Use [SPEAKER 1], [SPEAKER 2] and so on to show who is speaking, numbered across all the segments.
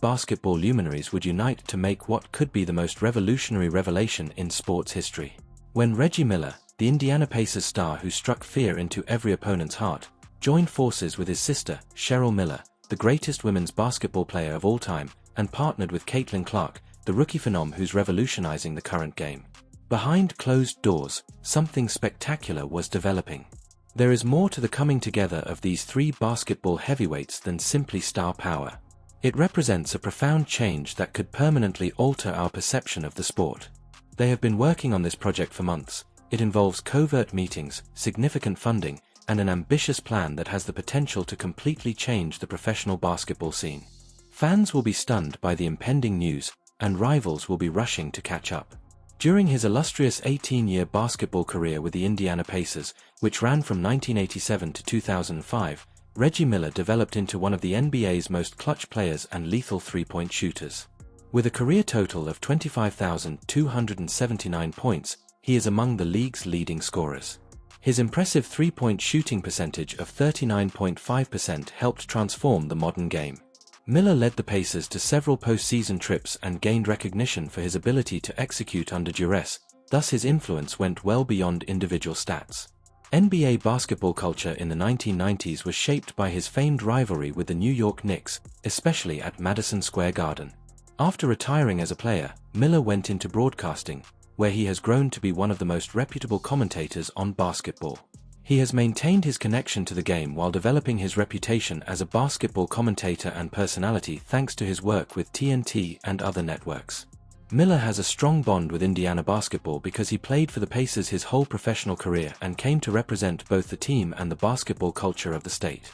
[SPEAKER 1] basketball luminaries would unite to make what could be the most revolutionary revelation in sports history. When Reggie Miller, the Indiana Pacers star who struck fear into every opponent's heart, joined forces with his sister, Cheryl Miller, the greatest women's basketball player of all time, and partnered with Caitlin Clark, the rookie phenom who's revolutionizing the current game. Behind closed doors, something spectacular was developing. There is more to the coming together of these three basketball heavyweights than simply star power. It represents a profound change that could permanently alter our perception of the sport. They have been working on this project for months. It involves covert meetings, significant funding, and an ambitious plan that has the potential to completely change the professional basketball scene. Fans will be stunned by the impending news, and rivals will be rushing to catch up. During his illustrious 18-year basketball career with the Indiana Pacers, which ran from 1987 to 2005, Reggie Miller developed into one of the NBA's most clutch players and lethal three-point shooters. With a career total of 25,279 points, he is among the league's leading scorers. His impressive three-point shooting percentage of 39.5% helped transform the modern game. Miller led the Pacers to several postseason trips and gained recognition for his ability to execute under duress, thus his influence went well beyond individual stats. NBA basketball culture in the 1990s was shaped by his famed rivalry with the New York Knicks, especially at Madison Square Garden. After retiring as a player, Miller went into broadcasting, where he has grown to be one of the most reputable commentators on basketball. He has maintained his connection to the game while developing his reputation as a basketball commentator and personality thanks to his work with TNT and other networks. Miller has a strong bond with Indiana basketball because he played for the Pacers his whole professional career and came to represent both the team and the basketball culture of the state.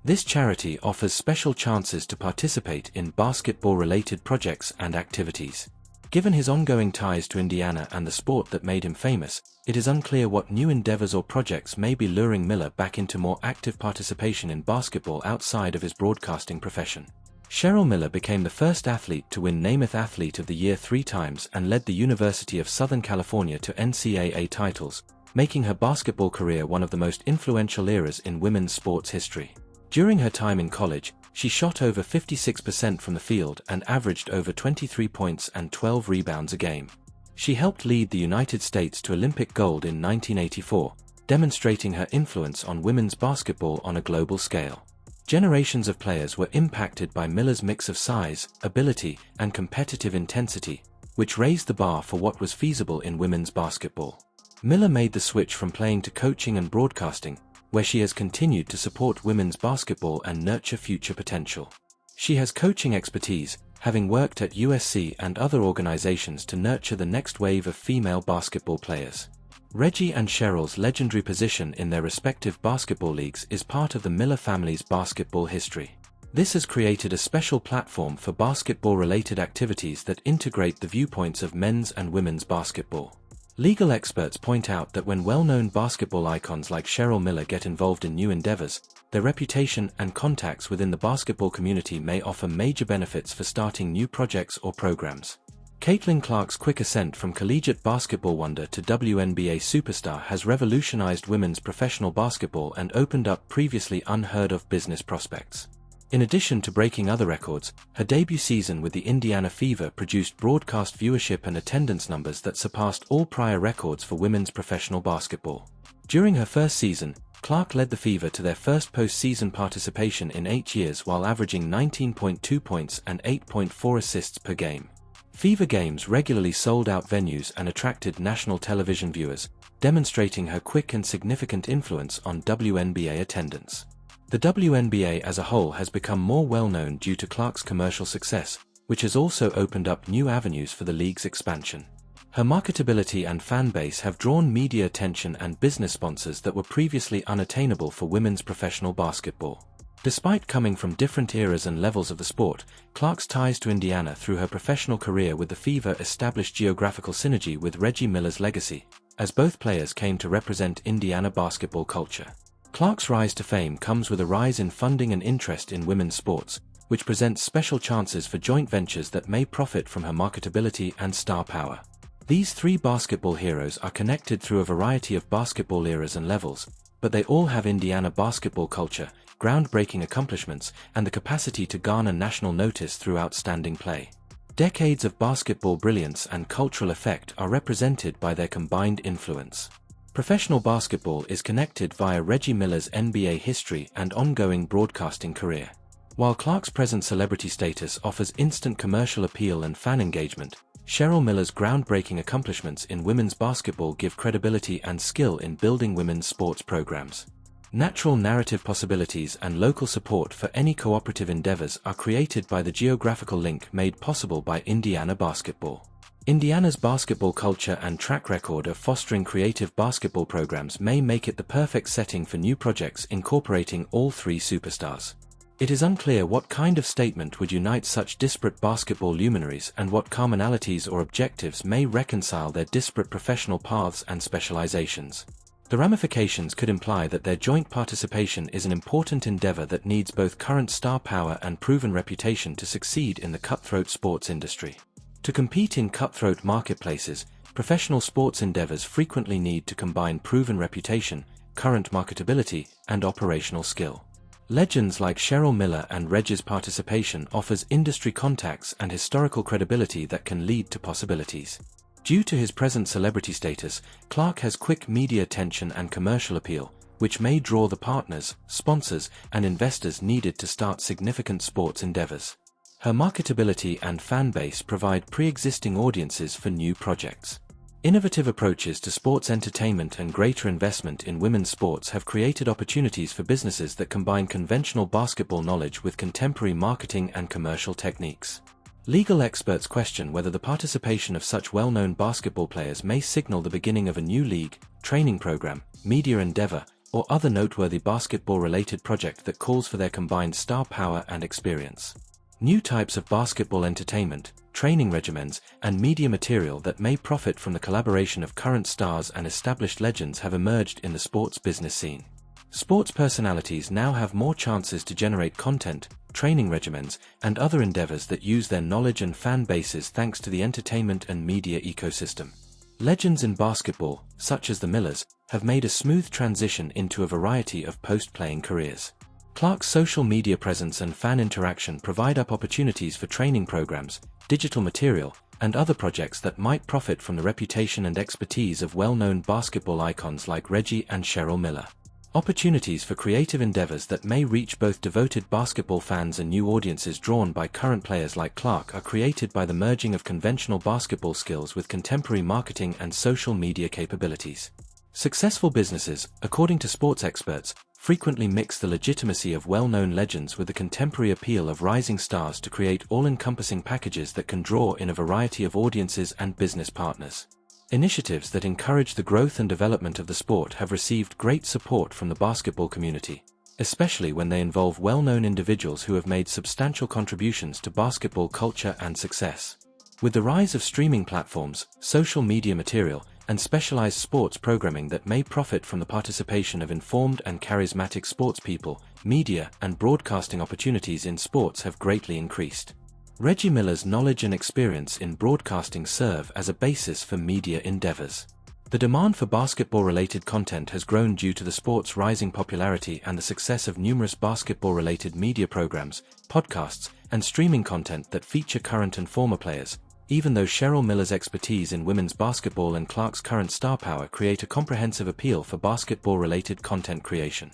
[SPEAKER 1] This charity offers special chances to participate in basketball-related projects and activities. Given his ongoing ties to Indiana and the sport that made him famous, it is unclear what new endeavors or projects may be luring Miller back into more active participation in basketball outside of his broadcasting profession. Cheryl Miller became the first athlete to win Namath Athlete of the Year 3 times and led the University of Southern California to NCAA titles, making her basketball career one of the most influential eras in women's sports history. During her time in college, she shot over 56% from the field and averaged over 23 points and 12 rebounds a game. She helped lead the United States to Olympic gold in 1984, demonstrating her influence on women's basketball on a global scale. Generations of players were impacted by Miller's mix of size, ability, and competitive intensity, which raised the bar for what was feasible in women's basketball. Miller made the switch from playing to coaching and broadcasting, where she has continued to support women's basketball and nurture future potential. She has coaching expertise, having worked at USC and other organizations to nurture the next wave of female basketball players. Reggie and Cheryl's legendary position in their respective basketball leagues is part of the Miller family's basketball history. This has created a special platform for basketball-related activities that integrate the viewpoints of men's and women's basketball. Legal experts point out that when well-known basketball icons like Cheryl Miller get involved in new endeavors, their reputation and contacts within the basketball community may offer major benefits for starting new projects or programs. Caitlin Clark's quick ascent from collegiate basketball wonder to WNBA superstar has revolutionized women's professional basketball and opened up previously unheard-of business prospects. In addition to breaking other records, her debut season with the Indiana Fever produced broadcast viewership and attendance numbers that surpassed all prior records for women's professional basketball. During her first season, Clark led the Fever to their first postseason participation in 8 years while averaging 19.2 points and 8.4 assists per game. Fever games regularly sold out venues and attracted national television viewers, demonstrating her quick and significant influence on WNBA attendance. The WNBA as a whole has become more well-known due to Clark's commercial success, which has also opened up new avenues for the league's expansion. Her marketability and fan base have drawn media attention and business sponsors that were previously unattainable for women's professional basketball. Despite coming from different eras and levels of the sport, Clark's ties to Indiana through her professional career with the Fever established geographical synergy with Reggie Miller's legacy, as both players came to represent Indiana basketball culture. Clark's rise to fame comes with a rise in funding and interest in women's sports, which presents special chances for joint ventures that may profit from her marketability and star power. These three basketball heroes are connected through a variety of basketball eras and levels, but they all have Indiana basketball culture, groundbreaking accomplishments, and the capacity to garner national notice through outstanding play. Decades of basketball brilliance and cultural effect are represented by their combined influence. Professional basketball is connected via Reggie Miller's NBA history and ongoing broadcasting career. While Clark's present celebrity status offers instant commercial appeal and fan engagement, Cheryl Miller's groundbreaking accomplishments in women's basketball give credibility and skill in building women's sports programs. Natural narrative possibilities and local support for any cooperative endeavors are created by the geographical link made possible by Indiana basketball. Indiana's basketball culture and track record of fostering creative basketball programs may make it the perfect setting for new projects incorporating all three superstars. It is unclear what kind of statement would unite such disparate basketball luminaries and what commonalities or objectives may reconcile their disparate professional paths and specializations. The ramifications could imply that their joint participation is an important endeavor that needs both current star power and proven reputation to succeed in the cutthroat sports industry. To compete in cutthroat marketplaces, professional sports endeavors frequently need to combine proven reputation, current marketability, and operational skill. Legends like Cheryl Miller and Reggie's participation offers industry contacts and historical credibility that can lead to possibilities. Due to his present celebrity status, Clark has quick media attention and commercial appeal, which may draw the partners, sponsors, and investors needed to start significant sports endeavors. Her marketability and fan base provide pre-existing audiences for new projects. Innovative approaches to sports entertainment and greater investment in women's sports have created opportunities for businesses that combine conventional basketball knowledge with contemporary marketing and commercial techniques. Legal experts question whether the participation of such well-known basketball players may signal the beginning of a new league, training program, media endeavor, or other noteworthy basketball-related project that calls for their combined star power and experience. New types of basketball entertainment, training regimens, and media material that may profit from the collaboration of current stars and established legends have emerged in the sports business scene. Sports personalities now have more chances to generate content, training regimens, and other endeavors that use their knowledge and fan bases thanks to the entertainment and media ecosystem. Legends in basketball, such as the Millers, have made a smooth transition into a variety of post-playing careers. Clark's social media presence and fan interaction provide up opportunities for training programs, digital material, and other projects that might profit from the reputation and expertise of well-known basketball icons like Reggie and Cheryl Miller. Opportunities for creative endeavors that may reach both devoted basketball fans and new audiences drawn by current players like Clark are created by the merging of conventional basketball skills with contemporary marketing and social media capabilities. Successful businesses, according to sports experts, frequently mix the legitimacy of well-known legends with the contemporary appeal of rising stars to create all-encompassing packages that can draw in a variety of audiences and business partners. Initiatives that encourage the growth and development of the sport have received great support from the basketball community, especially when they involve well-known individuals who have made substantial contributions to basketball culture and success. With the rise of streaming platforms, social media material, and specialized sports programming that may profit from the participation of informed and charismatic sportspeople, media and broadcasting opportunities in sports have greatly increased. Reggie Miller's knowledge and experience in broadcasting serve as a basis for media endeavors. The demand for basketball-related content has grown due to the sport's rising popularity and the success of numerous basketball-related media programs, podcasts, and streaming content that feature current and former players. Even though Cheryl Miller's expertise in women's basketball and Clark's current star power create a comprehensive appeal for basketball-related content creation.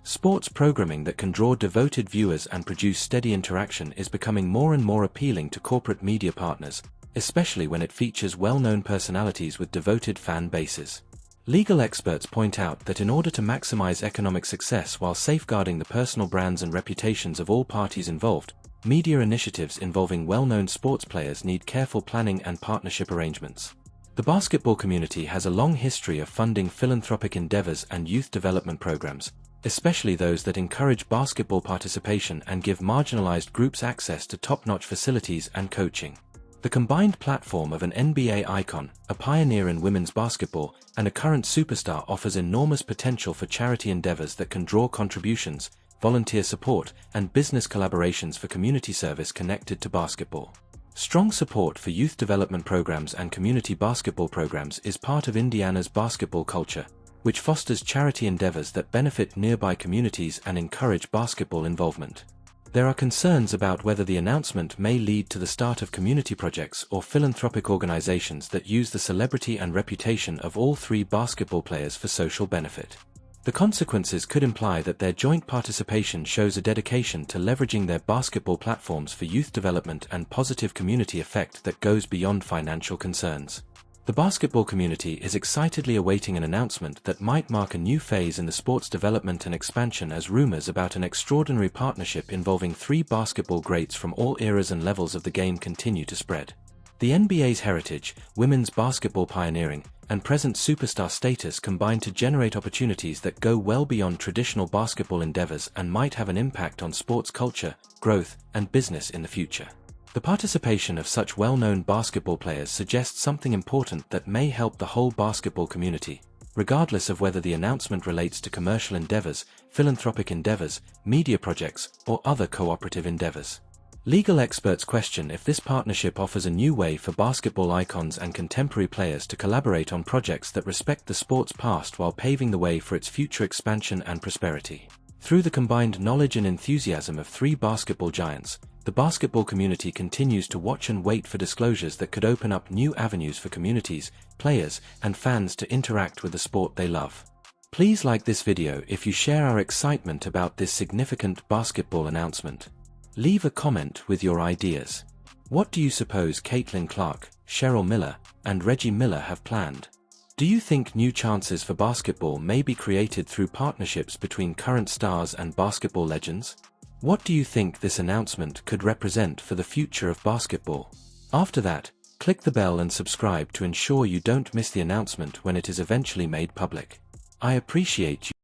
[SPEAKER 1] Sports programming that can draw devoted viewers and produce steady interaction is becoming more and more appealing to corporate media partners, especially when it features well-known personalities with devoted fan bases. Legal experts point out that in order to maximize economic success while safeguarding the personal brands and reputations of all parties involved, media initiatives involving well-known sports players need careful planning and partnership arrangements. The basketball community has a long history of funding philanthropic endeavors and youth development programs, especially those that encourage basketball participation and give marginalized groups access to top-notch facilities and coaching. The combined platform of an NBA icon, a pioneer in women's basketball, and a current superstar offers enormous potential for charity endeavors that can draw contributions, volunteer support, and business collaborations for community service connected to basketball. Strong support for youth development programs and community basketball programs is part of Indiana's basketball culture, which fosters charity endeavors that benefit nearby communities and encourage basketball involvement. There are concerns about whether the announcement may lead to the start of community projects or philanthropic organizations that use the celebrity and reputation of all three basketball players for social benefit. The consequences could imply that their joint participation shows a dedication to leveraging their basketball platforms for youth development and positive community effect that goes beyond financial concerns. The basketball community is excitedly awaiting an announcement that might mark a new phase in the sport's development and expansion, as rumors about an extraordinary partnership involving three basketball greats from all eras and levels of the game continue to spread. The NBA's heritage, women's basketball pioneering, and present superstar status combine to generate opportunities that go well beyond traditional basketball endeavors and might have an impact on sports culture, growth, and business in the future. The participation of such well-known basketball players suggests something important that may help the whole basketball community, regardless of whether the announcement relates to commercial endeavors, philanthropic endeavors, media projects, or other cooperative endeavors. Legal experts question if this partnership offers a new way for basketball icons and contemporary players to collaborate on projects that respect the sport's past while paving the way for its future expansion and prosperity. Through the combined knowledge and enthusiasm of three basketball giants, the basketball community continues to watch and wait for disclosures that could open up new avenues for communities, players, and fans to interact with the sport they love. Please like this video if you share our excitement about this significant basketball announcement. Leave a comment with your ideas. What do you suppose Caitlin Clark, Cheryl Miller, and Reggie Miller have planned? Do you think new chances for basketball may be created through partnerships between current stars and basketball legends? What do you think this announcement could represent for the future of basketball? After that, click the bell and subscribe to ensure you don't miss the announcement when it is eventually made public. I appreciate you.